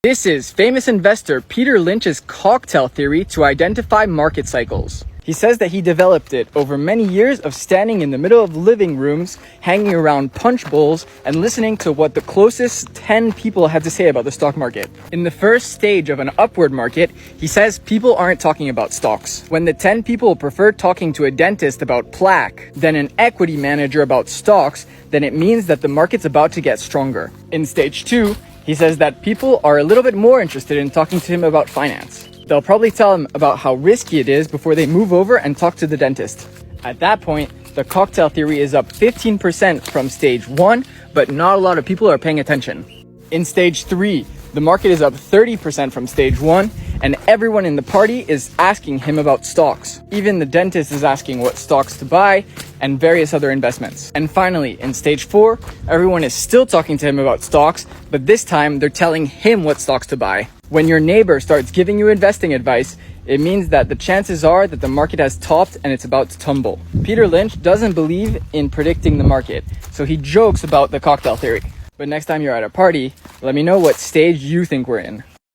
This is famous investor Peter Lynch's cocktail theory to identify market cycles. He says that he developed it over many years of standing in the middle of living rooms, hanging around punch bowls, and listening to what the closest 10 people had to say about the stock market. In the first stage of an upward market, he says people aren't talking about stocks. When the 10 people prefer talking to a dentist about plaque than an equity manager about stocks, then it means that the market's about to get stronger. In stage 2, he says that people are a little bit more interested in talking to him about finance. They'll probably tell him about how risky it is before they move over and talk to the dentist. At that point, the cocktail theory is up 15% from stage 1, but not a lot of people are paying attention. In stage 3, the market is up 30% from stage 1, and everyone in the party is asking him about stocks. Even the dentist is asking what stocks to buy and various other investments. And finally, in stage 4, everyone is still talking to him about stocks, but this time they're telling him what stocks to buy. When your neighbor starts giving you investing advice, it means that the chances are that the market has topped and it's about to tumble. Peter Lynch doesn't believe in predicting the market, so he jokes about the cocktail theory. But next time you're at a party, let me know what stage you think we're in.